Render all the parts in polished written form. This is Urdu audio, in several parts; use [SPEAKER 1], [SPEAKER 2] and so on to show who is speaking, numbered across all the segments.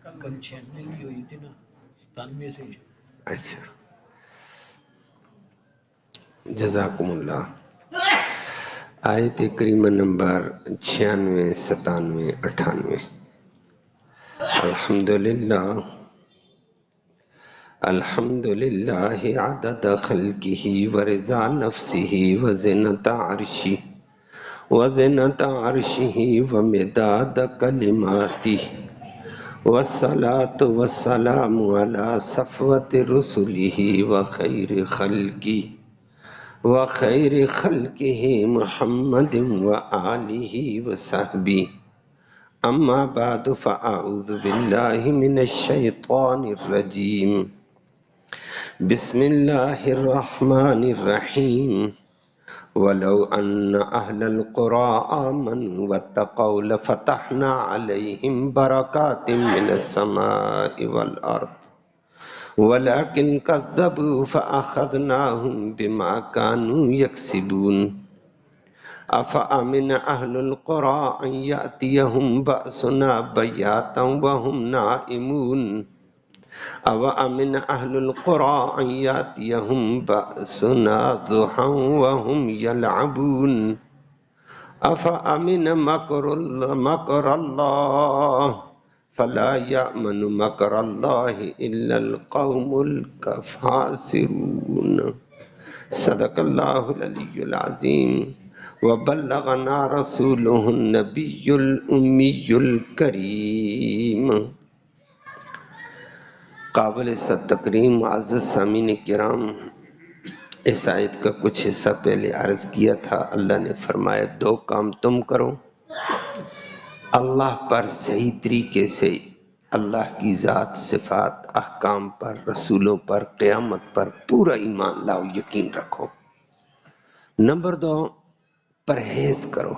[SPEAKER 1] کل 96 کی ہوئی تھی نا، 97 سے ہی۔
[SPEAKER 2] اچھا، جزاکم اللہ۔ آیت کریمہ نمبر 96، 97، 98۔ الحمدللہ الحمدللہ عدد خلقہ ورضا نفسہ وزنۃ عرشہ ومداد کلماتہ والصلاة والسلام علی صفوت رسلہ وخیر خلقہ محمد وآلہ وصحبہ۔ اما بعد فاعوذ باللہ من الشیطان الرجیم، بسم اللہ الرحمن الرحیم۔ ولو ان اہل القرى آمنوا واتقوا لفتحنا علیہم برکات من السماء والارض ولكن كذبوا فأخذناهم بما كانوا يكسبون۔ أفأمن أهل القرى أن يأتيهم بأسنا بياتا وهم نائمون أوأمن أهل القرى أن يأتيهم بأسنا ضحى وهم يلعبون أفأمن مكر الله فلا يأمن مكر الله إلا القوم الخاسرون۔ صدق اللہ العلی العظیم وبلغنا رسوله النبی الامی الکریم۔ قابل تکریم معزز سامعین کرام، اس آیت کا کچھ حصہ پہلے عرض کیا تھا۔ اللہ نے فرمایا 2 کام تم کرو، اللہ پر صحیح طریقے سے، اللہ کی ذات، صفات، احکام پر، رسولوں پر، قیامت پر پورا ایمان لاؤ، یقین رکھو۔ نمبر 2، پرہیز کرو،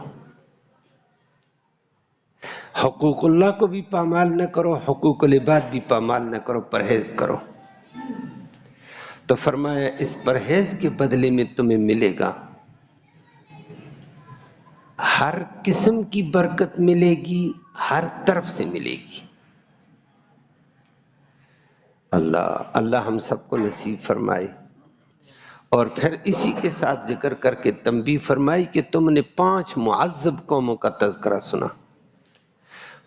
[SPEAKER 2] حقوق اللہ کو بھی پامال نہ کرو، حقوق العباد بھی پامال نہ کرو، پرہیز کرو۔ تو فرمایا اس پرہیز کے بدلے میں تمہیں ملے گا، ہر قسم کی برکت ملے گی، ہر طرف سے ملے گی۔ اللہ ہم سب کو نصیب فرمائے۔ اور پھر اسی کے ساتھ ذکر کر کے تنبیہ فرمائی کہ تم نے 5 معذب قوموں کا تذکرہ سنا۔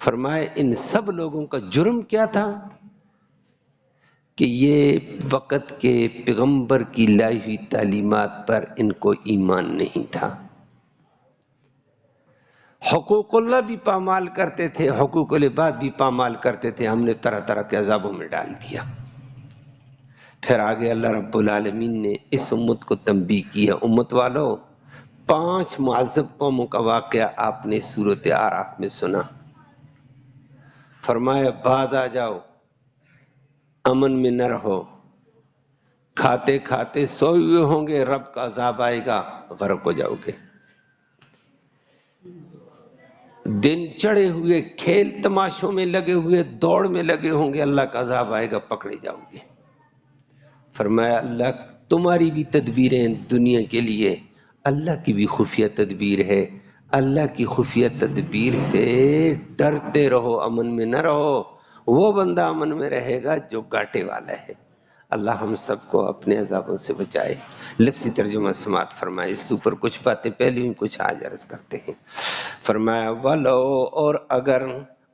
[SPEAKER 2] فرمائے ان سب لوگوں کا جرم کیا تھا کہ یہ وقت کے پیغمبر کی لائی ہوئی تعلیمات پر ان کو ایمان نہیں تھا، حقوق اللہ بھی پامال کرتے تھے، حقوق العباد بھی پامال کرتے تھے، ہم نے طرح طرح کے عذابوں میں ڈال دیا۔ پھر آگے اللہ رب العالمین نے اس امت کو تنبیہ کیا، امت والو 5 معذب قوموں کا واقعہ آپ نے سورۃ اعراف میں سنا۔ فرمایا بعد آ جاؤ، امن میں نہ رہو، کھاتے کھاتے سوئے ہوئے ہوں گے، رب کا عذاب آئے گا، غرق ہو جاؤ گے۔ دن چڑھے ہوئے، کھیل تماشوں میں لگے ہوئے، دوڑ میں لگے ہوں گے، اللہ کا عذاب آئے گا، پکڑے جاؤ گے۔ فرمایا اللہ تمہاری بھی تدبیریں دنیا کے لیے، اللہ کی بھی خفیہ تدبیر ہے، اللہ کی خفیہ تدبیر سے ڈرتے رہو، امن میں نہ رہو۔ وہ بندہ امن میں رہے گا جو گھاٹے والا ہے۔ اللہ ہم سب کو اپنے عذابوں سے بچائے۔ لفظی ترجمہ سماعت فرمائے۔ اس کے اوپر کچھ باتیں پہلے ہی کچھ آج عرض کرتے ہیں۔ فرمایا ولو، اور اگر،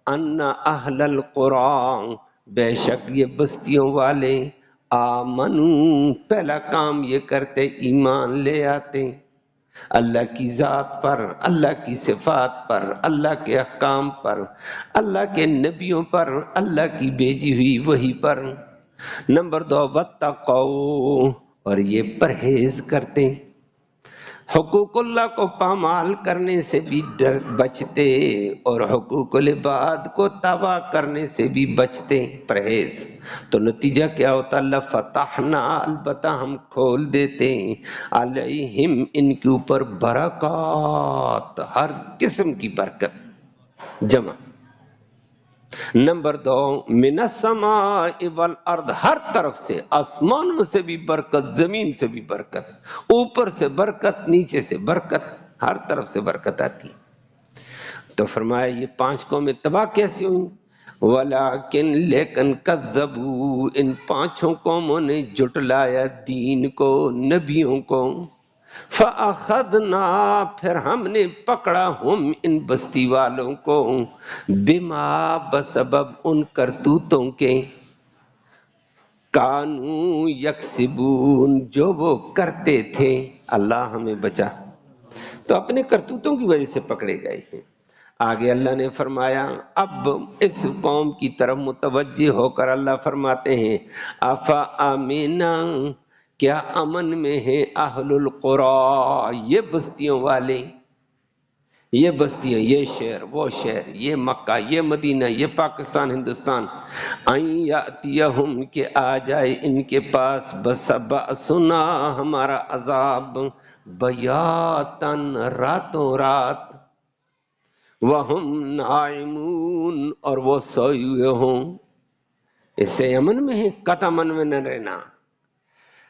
[SPEAKER 2] ان اہل القرآن، بے شک یہ بستیوں والے، آمنو، پہلا کام یہ کرتے ایمان لے آتے اللہ کی ذات پر، اللہ کی صفات پر، اللہ کے احکام پر، اللہ کے نبیوں پر، اللہ کی بھیجی ہوئی وحی پر۔ نمبر 2، واتقوا، اور یہ پرہیز کرتے، حقوق اللہ کو پامال کرنے سے بھی بچتے اور حقوق العباد کو تباہ کرنے سے بھی بچتے، پرہیز۔ تو نتیجہ کیا ہوتا؟ لفتحنا، البتہ ہم کھول دیتے، علیہم، ان کے اوپر، برکات، ہر قسم کی برکت، جمع۔ نمبر 2، من السماء والارض، ہر طرف سے، آسمانوں سے بھی برکت، زمین سے بھی برکت، اوپر سے برکت، نیچے سے برکت، ہر طرف سے برکت آتی۔ تو فرمایا یہ 5 قومیں تباہ کیسے ہوئیں؟ ولیکن لیکن کذبوا، ان پانچوں قوموں نے جٹلایا دین کو، نبیوں کو، فَأَخَذْنَا، پھر ہم نے پکڑا ہم ان بستی والوں کو، بما، بسبب ان کرتوتوں کے، کانو یکسبون، جو وہ کرتے تھے۔ اللہ ہمیں بچا، تو اپنے کرتوتوں کی وجہ سے پکڑے گئے ہیں۔ آگے اللہ نے فرمایا، اب اس قوم کی طرف متوجہ ہو کر اللہ فرماتے ہیں، افا آمینا، کیا امن میں ہیں اہل القری، یہ بستیوں والے، یہ بستیاں، یہ شہر، وہ شہر، یہ مکہ، یہ مدینہ، یہ پاکستان، ہندوستان، ان یاتیہم، کہ آ جائے ان کے پاس، بأسنا، ہمارا عذاب، بیاتن، راتوں رات، وہم نائمون، اور وہ سوئے ہوئے ہوں۔ اس سے امن میں ہے، قطع امن میں نہ رہنا۔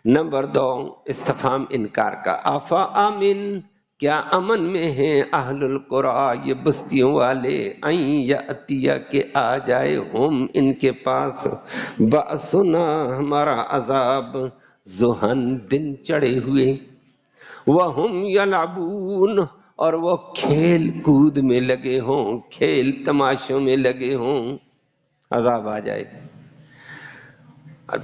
[SPEAKER 2] نمبر 2، استفہام انکار کا، آفا آمن، کیا امن میں ہیں اہل القری، یہ بستیوں والے، ان یاتیا، کہ آ جائے ہم ان کے پاس، بأسنا، ہمارا عذاب، ضحن، دن چڑھے ہوئے، وہم یلعبون، اور وہ کھیل کود میں لگے ہوں، کھیل تماشوں میں لگے ہوں، عذاب آ جائے۔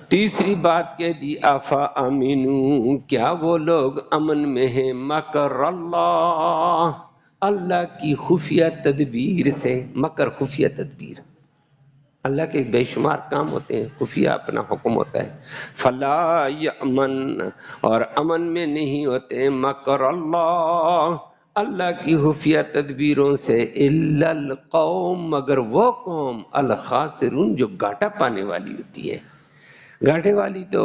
[SPEAKER 2] تیسری بات کہہ دی، آفا امینو، کیا وہ لوگ امن میں ہیں، مکر اللہ، اللہ کی خفیہ تدبیر سے، مکر خفیہ تدبیر، اللہ کے بے شمار کام ہوتے ہیں، خفیہ اپنا حکم ہوتا ہے۔ فلا یأمن، اور امن میں نہیں ہوتے، مکر اللہ، اللہ کی خفیہ تدبیروں سے، الا القوم، مگر وہ قوم، الخاسرون، جو گھاٹا پانے والی ہوتی ہے۔ گھاٹے والی تو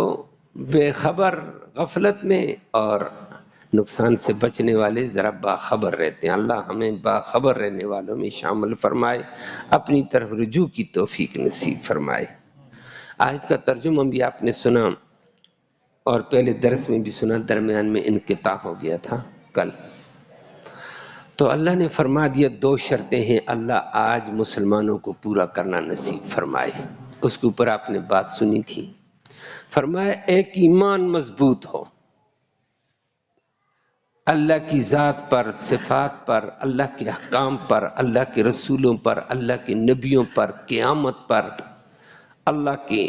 [SPEAKER 2] بے خبر، غفلت میں، اور نقصان سے بچنے والے ذرا باخبر رہتے ہیں۔ اللہ ہمیں باخبر رہنے والوں میں شامل فرمائے، اپنی طرف رجوع کی توفیق نصیب فرمائے۔ آیت کا ترجمہ بھی آپ نے سنا، اور پہلے درس میں بھی سنا، درمیان میں انقطاع ہو گیا تھا کل۔ تو اللہ نے فرما دیا 2 شرطیں ہیں، اللہ آج مسلمانوں کو پورا کرنا نصیب فرمائے۔ اس کے اوپر آپ نے بات سنی تھی، فرمایا ایک ایمان مضبوط ہو، اللہ کی ذات پر، صفات پر، اللہ کے احکام پر، اللہ کے رسولوں پر، اللہ کے نبیوں پر، قیامت پر، اللہ کے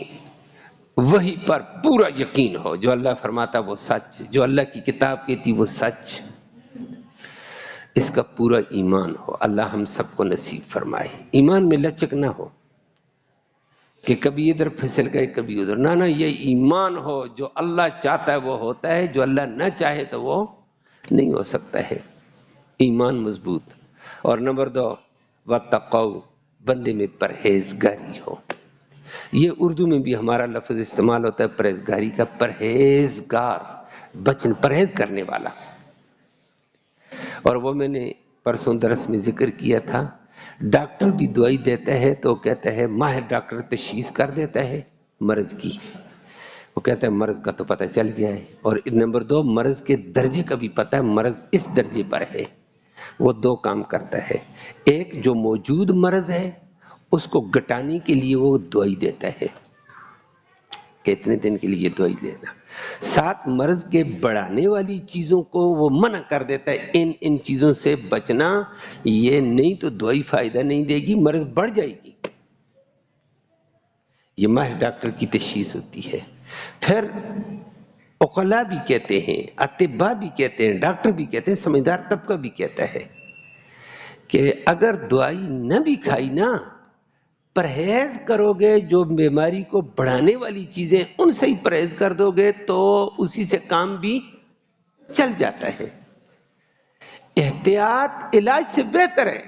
[SPEAKER 2] وحی پر پورا یقین ہو، جو اللہ فرماتا وہ سچ، جو اللہ کی کتاب کہتی وہ سچ، اس کا پورا ایمان ہو۔ اللہ ہم سب کو نصیب فرمائے۔ ایمان میں لچک نہ ہو کہ کبھی ادھر پھسل گئے کبھی ادھر، نہ یہ ایمان ہو، جو اللہ چاہتا ہے وہ ہوتا ہے، جو اللہ نہ چاہے تو وہ نہیں ہو سکتا ہے۔ ایمان مضبوط۔ اور نمبر 2، وَاتَّقَوْا، بندے میں پرہیزگاری ہو۔ یہ اردو میں بھی ہمارا لفظ استعمال ہوتا ہے پرہیزگاری کا، پرہیزگار، پرہیز کرنے والا۔ اور وہ میں نے پرسوں درس میں ذکر کیا تھا، ڈاکٹر بھی دوائی دیتا ہے تو کہتا ہے، ماہر ڈاکٹر تشخیص کر دیتا ہے مرض کی، وہ کہتا ہے مرض کا تو پتہ چل گیا ہے، اور نمبر 2، مرض کے درجے کا بھی پتہ ہے، مرض اس درجے پر ہے۔ وہ 2 کام کرتا ہے، ایک جو موجود مرض ہے اس کو گٹانے کے لیے وہ دوائی دیتا ہے کہ اتنے دن کے لیے دوائی لینا، ساتھ مرض کے بڑھانے والی چیزوں کو وہ منع کر دیتا ہے، ان چیزوں سے بچنا، یہ نہیں تو دوائی فائدہ نہیں دے گی، مرض بڑھ جائے گی۔ یہ ماہر ڈاکٹر کی تشخیص ہوتی ہے۔ پھر عقلاء بھی کہتے ہیں، اطباء بھی کہتے ہیں، ڈاکٹر بھی کہتے ہیں، سمجھدار طبقہ بھی کہتا ہے کہ اگر دوائی نہ بھی کھائی نا، پرہیز کرو گے، جو بیماری کو بڑھانے والی چیزیں ان سے ہی پرہیز کر دو گے تو اسی سے کام بھی چل جاتا ہے۔ احتیاط علاج سے بہتر ہے۔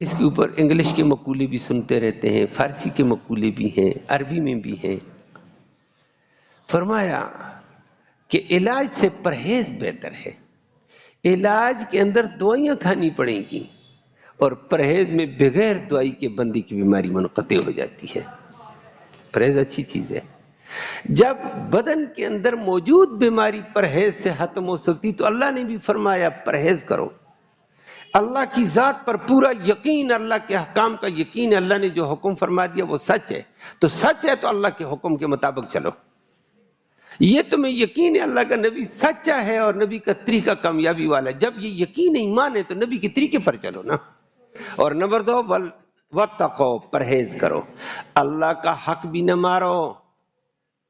[SPEAKER 2] اس کے اوپر انگلش کے مقولے بھی سنتے رہتے ہیں، فارسی کے مقولے بھی ہیں، عربی میں بھی ہیں۔ فرمایا کہ علاج سے پرہیز بہتر ہے۔ علاج کے اندر دوائیاں کھانی پڑیں گی، اور پرہیز میں بغیر دوائی کے بندے کی بیماری منقطع ہو جاتی ہے۔ پرہیز اچھی چیز ہے۔ جب بدن کے اندر موجود بیماری پرہیز سے ختم ہو سکتی تو اللہ نے بھی فرمایا پرہیز کرو۔ اللہ کی ذات پر پورا یقین، اللہ کے احکام کا یقین، اللہ نے جو حکم فرما دیا وہ سچ ہے، تو سچ ہے تو اللہ کے حکم کے مطابق چلو. یہ تمہیں یقین ہے اللہ کا نبی سچا ہے اور نبی کا طریقہ کامیابی والا ہے. جب یہ یقین ایمان ہے تو نبی کے طریقے پر چلو نا. اور نمبر 2، واتقوا، پرہیز کرو، اللہ کا حق بھی نہ مارو،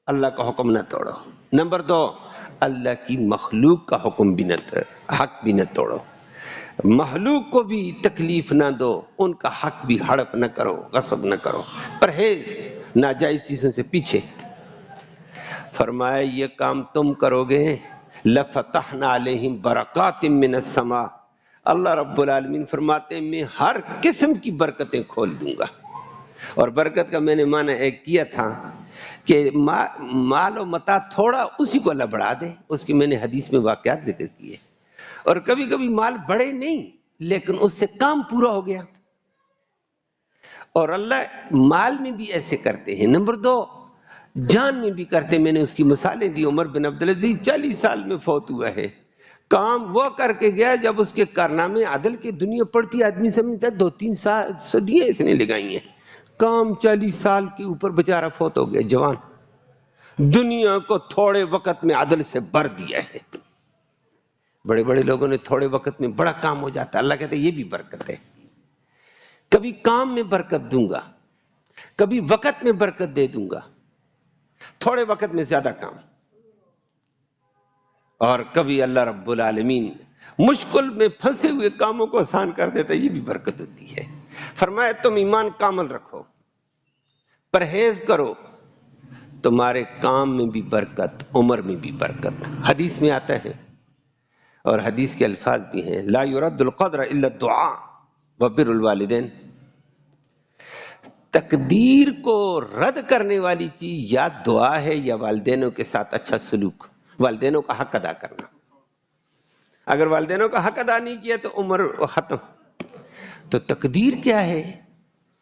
[SPEAKER 2] اللہ کا حکم نہ توڑو. نمبر 2، اللہ کی مخلوق کا حکم بھی حق بھی نہ توڑو، مخلوق کو بھی تکلیف نہ دو، ان کا حق بھی ہڑپ نہ کرو، غصب نہ کرو. پرہیز، ناجائز چیزوں سے پیچھے. فرمایا یہ کام تم کرو گے لفتحنا علیہم برکات من السماء، اللہ رب العالمین فرماتے ہیں میں ہر قسم کی برکتیں کھول دوں گا. اور برکت کا میں نے معنی ایک کیا تھا کہ مال و متاع تھوڑا اسی کو اللہ بڑھا دے، اس کی میں نے حدیث میں واقعات ذکر کیے. اور کبھی کبھی مال بڑھے نہیں لیکن اس سے کام پورا ہو گیا. اور اللہ مال میں بھی ایسے کرتے ہیں. نمبر 2، جان میں بھی کرتے. میں نے اس کی مثالیں دی. عمر بن عبدالعزیز 40 سال میں فوت ہوا ہے، کام وہ کر کے گیا جب اس کے کارنامے عدل کی دنیا پڑتی آدمی سمجھتا ہے 2-3 صدیاں اس نے لگائی ہیں. کام 40 سال کے اوپر بیچارہ فوت ہو گیا جوان. دنیا کو تھوڑے وقت میں عدل سے بھر دیا ہے. بڑے بڑے لوگوں نے تھوڑے وقت میں بڑا کام ہو جاتا ہے. اللہ کہتا ہے یہ بھی برکت ہے. کبھی کام میں برکت دوں گا، کبھی وقت میں برکت دے دوں گا، تھوڑے وقت میں زیادہ کام. اور کبھی اللہ رب العالمین مشکل میں پھنسے ہوئے کاموں کو آسان کر دیتا ہے، یہ بھی برکت ہوتی ہے. فرمایا تم ایمان کامل رکھو، پرہیز کرو، تمہارے کام میں بھی برکت، عمر میں بھی برکت. حدیث میں آتا ہے اور حدیث کے الفاظ بھی ہیں، لا يرد القدر الا الدعاء وبر الوالدین. تقدیر کو رد کرنے والی چیز یا دعا ہے یا والدینوں کے ساتھ اچھا سلوک، والدینوں کا حق ادا کرنا. اگر والدینوں کا حق ادا نہیں کیا تو عمر ختم. تو تقدیر کیا ہے؟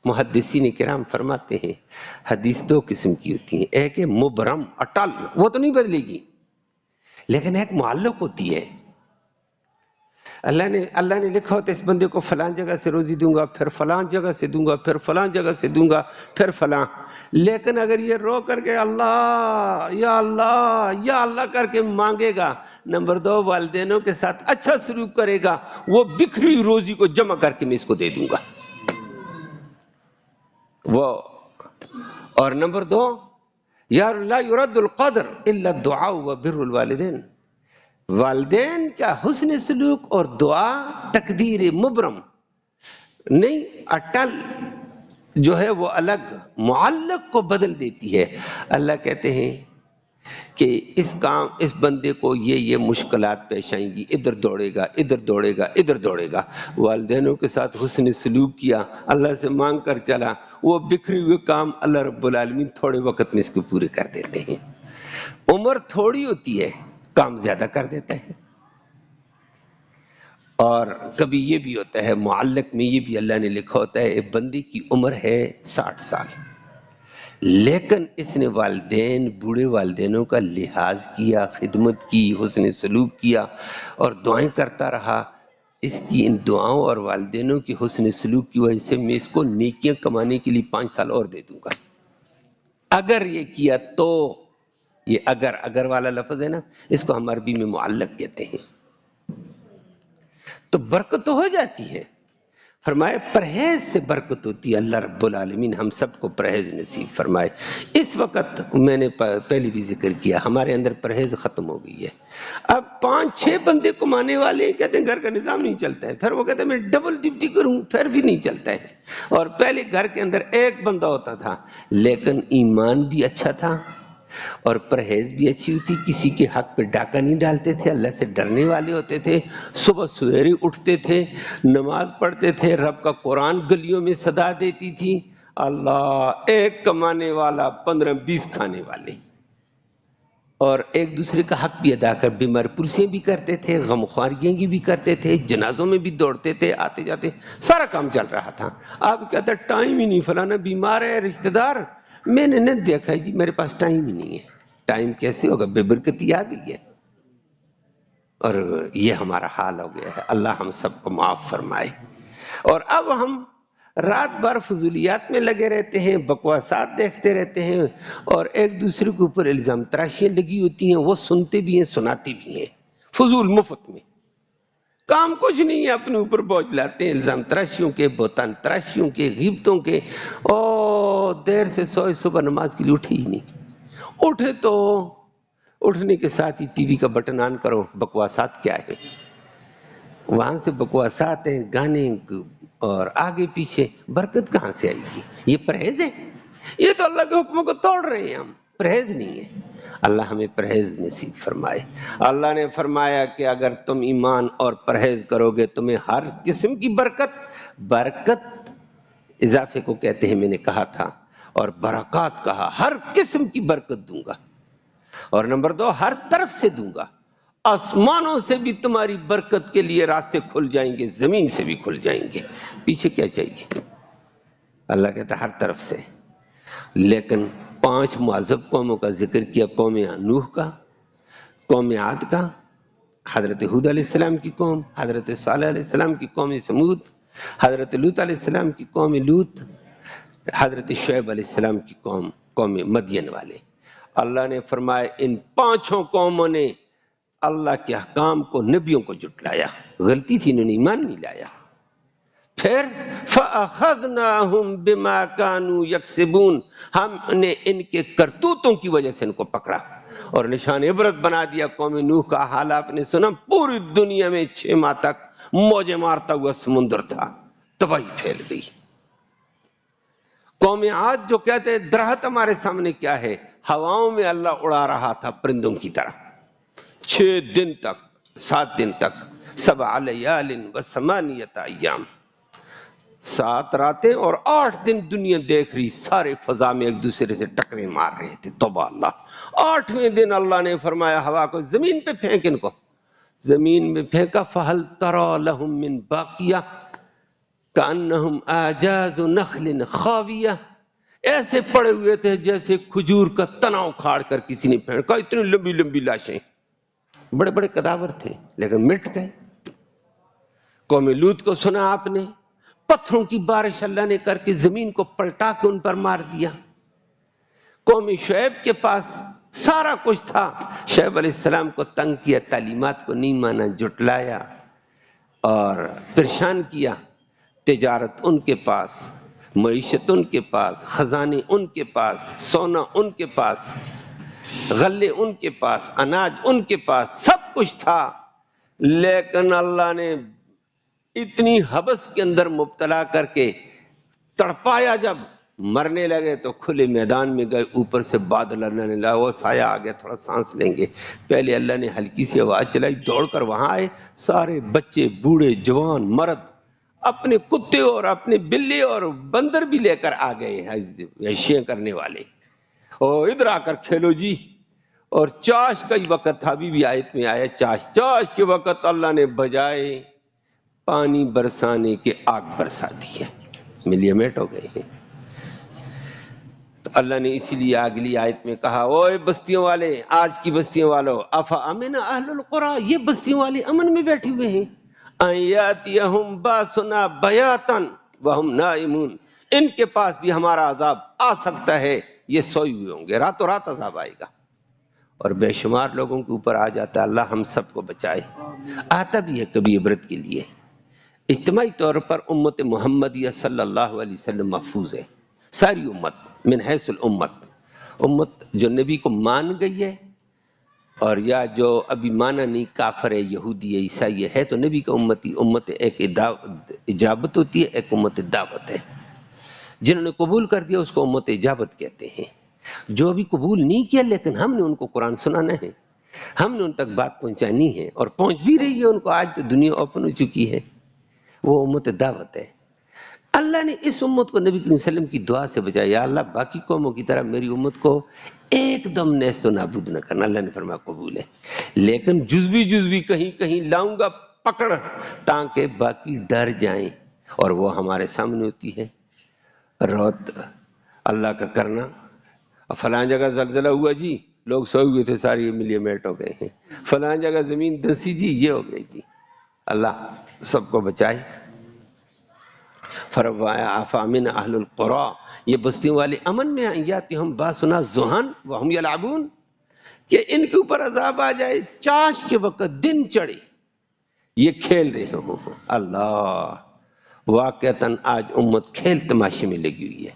[SPEAKER 2] محدثین کرام فرماتے ہیں حدیث 2 قسم کی ہوتی ہیں. ایک ہے مبرم، اٹل، وہ تو نہیں بدلے گی، لیکن ایک معلق ہوتی ہے. اللہ نے لکھا ہوتا ہے اس بندے کو فلان جگہ سے روزی دوں گا، پھر فلان جگہ سے دوں گا، پھر فلان جگہ سے دوں گا، پھر فلان. لیکن اگر یہ رو کر کے اللہ یا اللہ یا اللہ کر کے مانگے گا، نمبر 2 والدینوں کے ساتھ اچھا سلوک کرے گا، وہ بکھری روزی کو جمع کر کے میں اس کو دے دوں گا وہ. اور نمبر 2، یا لا يرد القدر الا الدعاء وبر الوالدین، والدین کا حسن سلوک اور دعا تقدیر مبرم نہیں، اٹل جو ہے وہ الگ معلق کو بدل دیتی ہے. اللہ کہتے ہیں کہ اس بندے کو یہ مشکلات پیش آئیں گی، ادھر دوڑے گا، ادھر دوڑے گا، ادھر دوڑے گا. والدینوں کے ساتھ حسن سلوک کیا، اللہ سے مانگ کر چلا، وہ بکھرے ہوئے کام اللہ رب العالمین تھوڑے وقت میں اس کو پورے کر دیتے ہیں. عمر تھوڑی ہوتی ہے، کام زیادہ کر دیتا ہے. اور کبھی یہ بھی ہوتا ہے معلق میں، یہ بھی اللہ نے لکھا ہوتا ہے ایک بندے کی عمر ہے 60 سال، لیکن اس نے بوڑھے والدینوں کا لحاظ کیا، خدمت کی، حسن سلوک کیا اور دعائیں کرتا رہا. اس کی ان دعاؤں اور والدینوں کی حسن سلوک کی وجہ سے میں اس کو نیکیاں کمانے کے لیے 5 سال اور دے دوں گا. اگر یہ کیا تو، یہ اگر والا لفظ ہے نا، اس کو ہم عربی میں معلق کہتے ہیں. تو برکت تو ہو جاتی ہے. فرمائے پرہیز سے برکت ہوتی ہے. اللہ رب العالمین ہم سب کو پرہیز نصیب فرمائے. اس وقت میں نے پہلے بھی ذکر کیا ہمارے اندر پرہیز ختم ہو گئی ہے. اب 5-6 بندے کمانے والے ہیں، کہتے ہیں گھر کا نظام نہیں چلتا ہے. پھر وہ کہتے ہیں میں ڈبل ڈیوٹی کروں، پھر بھی نہیں چلتا ہے. اور پہلے گھر کے اندر ایک بندہ ہوتا تھا لیکن ایمان بھی اچھا تھا اور پرہیز بھی اچھی ہوتی، کسی کے حق پہ ڈاکہ نہیں ڈالتے تھے، اللہ سے ڈرنے والے ہوتے تھے، صبح سویرے اٹھتے تھے، نماز پڑھتے تھے، رب کا قرآن گلیوں میں صدا دیتی تھی. اللہ، ایک کمانے والا 15-20 کھانے والے، اور ایک دوسرے کا حق بھی ادا کر، بیمار پرسیاں بھی کرتے تھے، غم خواریاں بھی کرتے تھے، جنازوں میں بھی دوڑتے تھے، آتے جاتے سارا کام چل رہا تھا. اب کہتا ٹائم ہی نہیں، فلانا بیمار ہے، رشتہ دار میں نے نہیں دیکھا جی، میرے پاس ٹائم ہی نہیں ہے. ٹائم کیسے ہوگا؟ بے برکتی آ گئی ہے. اور یہ ہمارا حال ہو گیا ہے. اللہ ہم سب کو معاف فرمائے. اور اب ہم رات بھر فضولیات میں لگے رہتے ہیں، بکواسات دیکھتے رہتے ہیں، اور ایک دوسرے کے اوپر الزام تراشیاں لگی ہوتی ہیں، وہ سنتے بھی ہیں سناتے بھی ہیں فضول مفت میں. کام کچھ نہیں ہے، اپنے اوپر بوجھ لاتے ہیں الزام تراشیوں کے، بہتان تراشیوں کے، غیبتوں کے. اور دیر سے سوئے، صبح نماز کے لیے اٹھے ہی نہیں. اٹھے تو اٹھنے کے ساتھ ہی ٹی وی کا بٹن آن کرو، بکواسات کیا ہے وہاں سے بکواسات ہیں، گانے، اور آگے پیچھے. برکت کہاں سے آئے گی؟ یہ پرہیز ہے؟ یہ تو اللہ کے حکموں کو توڑ رہے ہیں ہم. پرہیز نہیں ہے. اللہ ہمیں پرہیز نصیب فرمائے. اللہ نے فرمایا کہ اگر تم ایمان اور پرہیز کرو گے تمہیں ہر قسم کی برکت اضافے کو کہتے ہیں، میں نے کہا تھا، اور برکات کہا، ہر قسم کی برکت دوں گا. اور نمبر 2، ہر طرف سے دوں گا. آسمانوں سے بھی تمہاری برکت کے لیے راستے کھل جائیں گے، زمین سے بھی کھل جائیں گے. پیچھے کیا چاہیے؟ اللہ کہتا ہے ہر طرف سے. لیکن 5 معذب قوموں کا ذکر کیا: قوم نوح کا، قوم عاد کا، حضرت ہود علیہ السلام کی قوم، حضرت صالح علیہ السلام کی قوم سمود، حضرت لوط علیہ السلام کی قوم لوط، حضرت شعیب علیہ السلام کی قوم مدین والے. اللہ نے فرمایا ان 5 قوموں نے اللہ کے احکام کو، نبیوں کو جھٹلایا. غلطی تھی، انہوں نے ایمان نہیں لایا. پھر فَأَخَذْنَاهُمْ بِمَا كَانُوا يَكْسِبُونَ، ہم نے ان کے کرتوتوں کی وجہ سے ان کو پکڑا اور نشان عبرت بنا دیا. قوم نوح کا حال آپ نے سنا، پوری دنیا میں 6 ماہ تک موجیں مارتا ہوا سمندر تھا، تباہی پھیل گئی. قوم عاد جو کہتے ہیں درہت ہمارے سامنے کیا ہے، ہواؤں میں اللہ اڑا رہا تھا پرندوں کی طرح 6 دن تک، 7 دن تک. 7 لیال و 8 ایام، 7 راتیں اور 8 دن دنیا دیکھ رہی، سارے فضا میں ایک دوسرے سے ٹکرے مار رہے تھے. توبہ اللہ. 8ویں دن اللہ نے فرمایا ہوا کو زمین پہ پھینک، ان کو زمین میں پھینکا. فَهَلْ تَرَى لَهُم مِّن بَاقِيَةٍ كَأَنَّهُمْ أَعْجَازُ نَخْلٍ خَاوِيَةٍ، ایسے پڑے ہوئے تھے جیسے کھجور کا تنا اکھاڑ کر کسی نے پھینکا. اتنی لمبی لمبی لاشیں، بڑے بڑے کداور تھے لیکن مٹ گئے. قوم لوط کو سنا آپ نے، پتھروں کی بارش اللہ نے کر کے زمین کو پلٹا کے ان پر مار دیا. قوم شعیب کے پاس سارا کچھ تھا، شعیب علیہ السلام کو تنگ کیا، تعلیمات کو نہیں مانا، جھٹلایا اور پریشان کیا. تجارت ان کے پاس، معیشت ان کے پاس، خزانے ان کے پاس، سونا ان کے پاس، غلے ان کے پاس، اناج ان کے پاس، سب کچھ تھا. لیکن اللہ نے اتنی حبس کے اندر مبتلا کر کے تڑپایا. جب مرنے لگے تو کھلے میدان میں گئے، اوپر سے بادل اللہ نے لایا، وہ سایہ آ گیا، تھوڑا سانس لیں گے. پہلے اللہ نے ہلکی سی آواز چلائی، دوڑ کر وہاں آئے، سارے بچے، بوڑھے، جوان، مرد، اپنے کتے اور اپنے بلے اور بندر بھی لے کر آ گئے عشیاں کرنے والے. اور ادھر آ کر کھیلو جی. اور چاش کا ہی وقت تھا، ابھی بھی آیت میں آیا چاش کے وقت اللہ نے بجائے پانی برسانے کے آگ برسا دی ہے. ملیے میٹ ہو گئے ہیں. تو اللہ نے اسی لیے اگلی آیت میں کہا، اوے بستیوں والے، آج کی بستیوں والو، افامن اہل القری، یہ بستیوں والے امن میں بیٹھے ہوئے ہیں. ان یاتیہم باسنا بیاتا وہم نائمون، ان کے پاس بھی ہمارا عذاب آ سکتا ہے، یہ سوئے ہوئے ہوں گے، راتوں رات عذاب آئے گا. اور بے شمار لوگوں کے اوپر آ جاتا ہے. اللہ ہم سب کو بچائے. آتا بھی ہے کبھی عبرت کے لیے. اجتماعی طور پر امت محمدیہ صلی اللہ علیہ وسلم محفوظ ہے. ساری امت من حیث الامت، امت جو نبی کو مان گئی ہے اور یا جو ابھی مانا نہیں، کافر ہے، یہودی ہے، عیسائی ہے تو نبی کا امتی. امت ایک اجابت ہوتی ہے، ایک امت دعوت ہے. جنہوں نے قبول کر دیا اس کو امت اجابت کہتے ہیں. جو ابھی قبول نہیں کیا لیکن ہم نے ان کو قرآن سنانا ہے، ہم نے ان تک بات پہنچانی ہے اور پہنچ بھی رہی ہے ان کو. آج تو دنیا اوپن ہو چکی ہے، وہ امت دعوت ہے. اللہ نے اس امت کو نبی کریم صلی اللہ علیہ وسلم کی دعا سے بچایا، یا اللہ باقی قوموں کی طرح میری امت کو ایک دم نیست و نابود نہ کرنا. اللہ نے فرمایا قبول ہے، لیکن جزوی کہیں کہیں لاؤں گا پکڑ تاکہ باقی ڈر جائیں، اور وہ ہمارے سامنے ہوتی ہے. روت اللہ کا کرنا، فلاں جگہ زلزلہ ہوا جی، لوگ سوئے ہوئے تھے، سارے یہ ملیے میٹ ہو گئے ہیں، فلاں جگہ زمین دھنسی جی، یہ ہو گئی جی۔ اللہ سب کو بچائے۔ فرمایا افامن اہل القری، یہ بستیوں والے امن میں ہیں، یاتہم باسنا ضحی وہم یلعبون، کہ ان کے اوپر عذاب آ جائے چاش کے وقت، دن چڑھے، یہ کھیل رہے ہوں۔ اللہ، واقعتاً آج امت کھیل تماشے میں لگی ہوئی ہے۔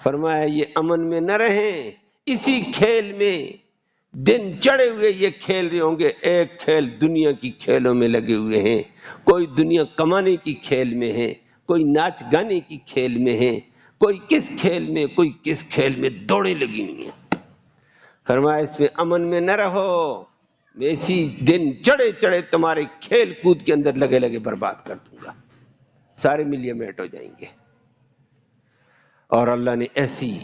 [SPEAKER 2] فرمایا یہ امن میں نہ رہیں، اسی کھیل میں دن چڑھے ہوئے یہ کھیل رہے ہوں گے۔ ایک کھیل دنیا کی کھیلوں میں لگے ہوئے ہیں، کوئی دنیا کمانے کی کھیل میں ہے، کوئی ناچ گانے کی کھیل میں ہے، کوئی کس کھیل میں، کوئی کس کھیل میں، دوڑیں لگی ہوئی ہیں۔ فرمایا اس میں امن میں نہ رہو، اسی دن چڑھے چڑھے تمہارے کھیل کود کے اندر لگے لگے برباد کر دوں گا، سارے ملیے میٹ ہو جائیں گے۔ اور اللہ نے ایسی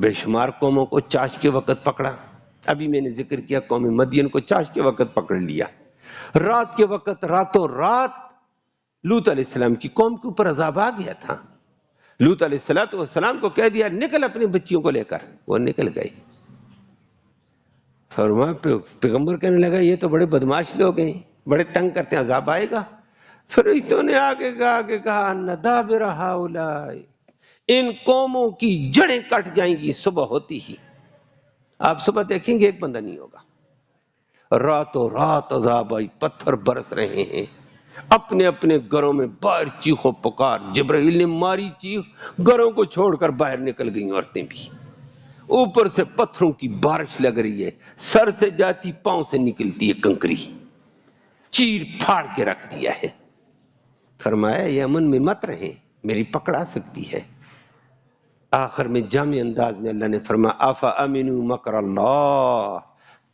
[SPEAKER 2] بے شمار قوموں کو چاش کے وقت پکڑا۔ ابھی میں نے ذکر کیا قوم مدین کو چاش کے وقت پکڑ لیا، رات کے وقت، راتوں رات لوط علیہ السلام کی قوم کے اوپر عذاب آ گیا تھا۔ لوط علیہ السلام کو کہہ دیا نکل اپنی بچیوں کو لے کر، وہ نکل گئی۔ فرمایا پیغمبر کہنے لگا یہ تو بڑے بدماش لوگ ہیں، بڑے تنگ کرتے ہیں، عذاب آئے گا۔ فرشتوں نے آگے کہا ندابر ہؤلاء، ان قوموں کی جڑیں کٹ جائیں گی صبح ہوتی ہی۔ آپ صبح دیکھیں گے ایک بندہ نہیں ہوگا۔ راتوں رات عذاب آئی، پتھر برس رہے ہیں، اپنے اپنے گھروں میں باہر چیخو پکار، جبرائیل نے ماری چیخ، گھروں کو چھوڑ کر باہر نکل گئیں عورتیں بھی۔ اوپر سے پتھروں کی بارش لگ رہی ہے، سر سے جاتی پاؤں سے نکلتی ہے کنکری، چیر پھاڑ کے رکھ دیا ہے۔ فرمایا یہ امن میں مت رہیں، میری پکڑ آ سکتی ہے۔ آخر میں جامع انداز میں اللہ نے فرمایا افامنوا مکر اللہ،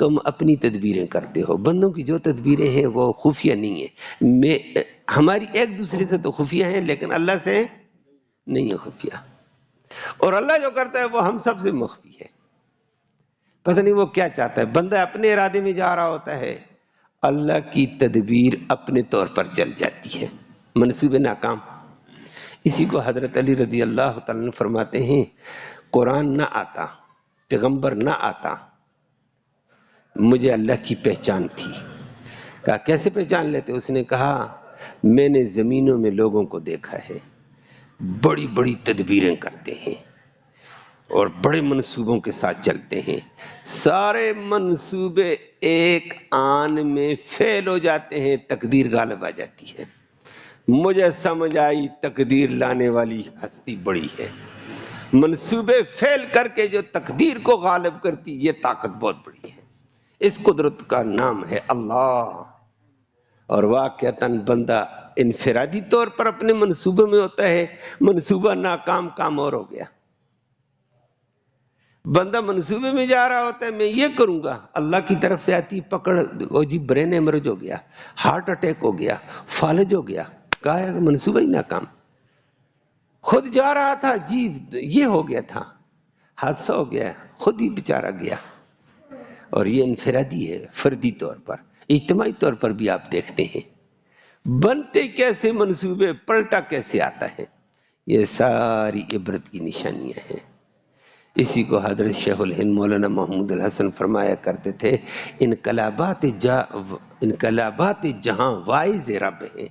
[SPEAKER 2] تم اپنی تدبیریں کرتے ہو، بندوں کی جو تدبیریں ہیں وہ خفیہ نہیں ہیں، ہماری ایک دوسرے سے تو خفیہ ہیں لیکن اللہ سے نہیں ہے خفیہ، اور اللہ جو کرتا ہے وہ ہم سب سے مخفی ہے۔ پتہ نہیں وہ کیا چاہتا ہے، بندہ اپنے ارادے میں جا رہا ہوتا ہے، اللہ کی تدبیر اپنے طور پر چل جاتی ہے، منصوبے ناکام۔ اسی کو حضرت علی رضی اللہ تعالیٰ عنہ فرماتے ہیں قرآن نہ آتا، پیغمبر نہ آتا، مجھے اللہ کی پہچان تھی۔ کہا کیسے پہچان لیتے؟ اس نے کہا میں نے زمینوں میں لوگوں کو دیکھا ہے، بڑی بڑی تدبیریں کرتے ہیں اور بڑے منصوبوں کے ساتھ چلتے ہیں، سارے منصوبے ایک آن میں فیل ہو جاتے ہیں، تقدیر غالب آ جاتی ہے۔ مجھے سمجھ آئی تقدیر لانے والی ہستی بڑی ہے، منصوبے فیل کر کے جو تقدیر کو غالب کرتی، یہ طاقت بہت بڑی ہے، اس قدرت کا نام ہے اللہ۔ اور واقعتاً بندہ انفرادی طور پر اپنے منصوبے میں ہوتا ہے، منصوبہ ناکام، کام اور ہو گیا۔ بندہ منصوبے میں جا رہا ہوتا ہے میں یہ کروں گا، اللہ کی طرف سے آتی پکڑ، او جی برین ایمرج ہو گیا، ہارٹ اٹیک ہو گیا، فالج ہو گیا، کہا ہے منصوبہ ہی ناکام۔ خود جا رہا تھا جی یہ ہو گیا تھا، حادثہ ہو گیا، خود ہی بیچارہ گیا۔ اور یہ انفرادی ہے، فردی طور پر، اجتماعی طور پر بھی آپ دیکھتے ہیں بنتے کیسے منصوبے، پلٹا کیسے آتا ہے، یہ ساری عبرت کی نشانیاں ہیں۔ اسی کو حضرت شیخ الہند مولانا محمود الحسن فرمایا کرتے تھے انقلابات جہاں وائز رب ہیں،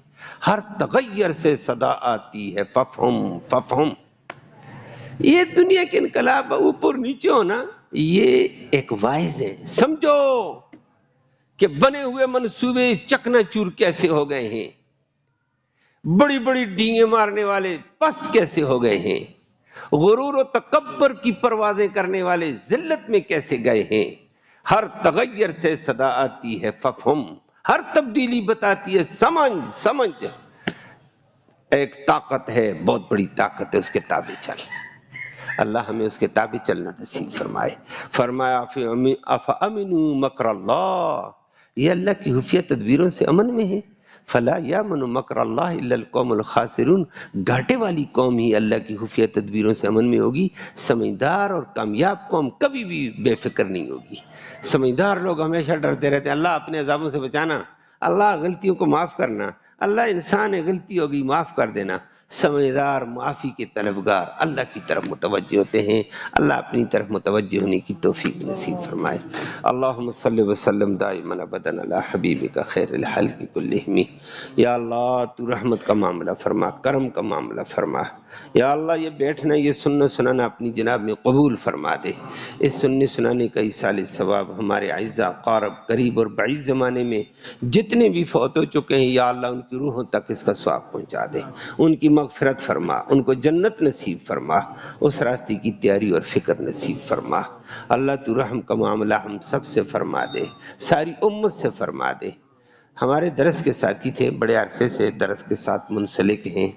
[SPEAKER 2] ہر تغیر سے صدا آتی ہے ففہم ففہم۔ یہ دنیا کے انقلاب اوپر نیچے ہونا یہ ایک وائز ہے، سمجھو کہ بنے ہوئے منصوبے چکنا چور کیسے ہو گئے ہیں، بڑی بڑی ڈینگیں مارنے والے پست کیسے ہو گئے ہیں، غرور و تکبر کی پروازیں کرنے والے ذلت میں کیسے گئے ہیں۔ ہر تغیر سے صدا آتی ہے ففہم، ہر تبدیلی بتاتی ہے سمجھ۔ ایک طاقت ہے، بہت بڑی طاقت ہے، اس کے تابع چل۔ اللہ ہمیں اس کے تابع چلنا نصیب فرمائے۔ فرمایا افامنوا مکر اللہ، یہ اللہ کی خفیہ تدبیروں سے امن میں ہے۔ فلا یامن مکر اللہ الا القوم الخاسرون، گھاٹے والی قوم ہی اللہ کی خفیہ تدبیروں سے امن میں ہوگی، سمجھدار اور کامیاب قوم کبھی بھی بے فکر نہیں ہوگی۔ سمجھدار لوگ ہمیشہ ڈرتے رہتے ہیں اللہ اپنے عذابوں سے بچانا، اللہ غلطیوں کو معاف کرنا، اللہ انسان ہے، غلطی ہوگی معاف کر دینا، سمجھدار معافی کے طلبگار اللہ کی طرف متوجہ ہوتے ہیں۔ اللہ اپنی طرف متوجہ ہونے کی توفیق نصیب فرمائے۔ اللہم صلی وسلم دائما ابدا علی حبیبک خیر الخلق کلہم۔ یا اللہ تو رحمت کا معاملہ فرما، کرم کا معاملہ فرما۔ یا اللہ یہ بیٹھنا، یہ سننا سنانا اپنی جناب میں قبول فرما دے۔ اس سننے سنانے کا ایصال ثواب ہمارے اعزاء قارب قریب اور بعید زمانے میں جتنے بھی فوت ہو چکے ہیں یا اللہ ان کی روحوں تک اس کا ثواب پہنچا دے، ان کی مغفرت فرما، ان کو جنت نصیب فرما، اس راستے کی تیاری اور فکر نصیب فرما۔ اللہ تو رحم کا معاملہ ہم سب سے فرما دے، ساری امت سے فرما دے۔ ہمارے درس کے ساتھی تھے، بڑے عرصے سے درس کے ساتھ منسلک ہیں،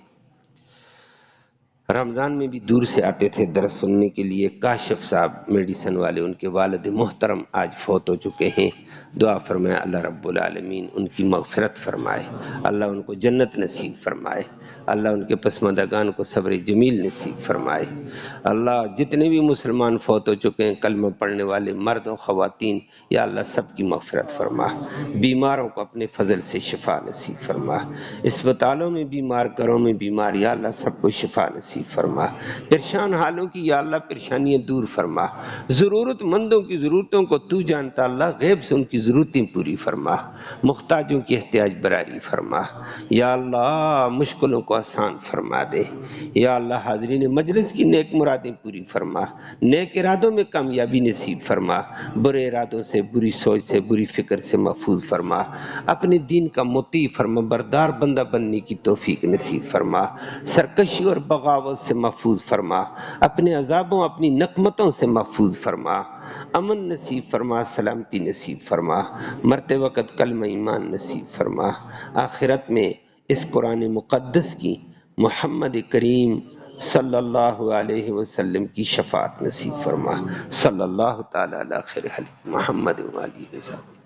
[SPEAKER 2] رمضان میں بھی دور سے آتے تھے درس سننے کے لیے، کاشف صاحب میڈیسن والے، ان کے والد محترم آج فوت ہو چکے ہیں۔ دعا فرمائے اللہ رب العالمین ان کی مغفرت فرمائے، اللہ ان کو جنت نصیب فرمائے، اللہ ان کے پسماندگان کو صبر جمیل نصیب فرمائے۔ اللہ جتنے بھی مسلمان فوت ہو چکے ہیں، کلمہ پڑھنے والے مرد و خواتین، یا اللہ سب کی مغفرت فرما، بیماروں کو اپنے فضل سے شفا نصیب فرما، اسپتالوں میں بیمار، گھروں میں بیمار، یا اللہ سب کو شفا نصیب فرما، پریشان حالوں کی یا اللہ پریشانیاں دور فرما، ضرورت مندوں کی ضرورتوں کو تو جانتا اللہ، غیب سے ان کی ضرورتیں پوری فرما، محتاجوں کی احتیاج براری فرما، یا اللہ مشکلوں کو آسان فرما دے، یا اللہ حاضرین مجلس کی نیک مرادیں پوری فرما، نیک ارادوں میں کامیابی نصیب فرما، برے ارادوں سے، بری سوچ سے، بری فکر سے محفوظ فرما، اپنے دین کا مطیع فرما بردار بندہ بننے کی توفیق نصیب فرما، سرکشی اور بغاوت سے محفوظ فرما، اپنے عذابوں اپنی نقمتوں سے محفوظ فرما، امن نصیب فرما، سلامتی نصیب فرما، مرتے وقت کلمہ ایمان نصیب فرما، آخرت میں اس قرآن مقدس کی محمد کریم صلی اللہ علیہ وسلم کی شفاعت نصیب فرما۔ صلی اللہ تعالی علی خیر خلق محمد و آلہ وسلم۔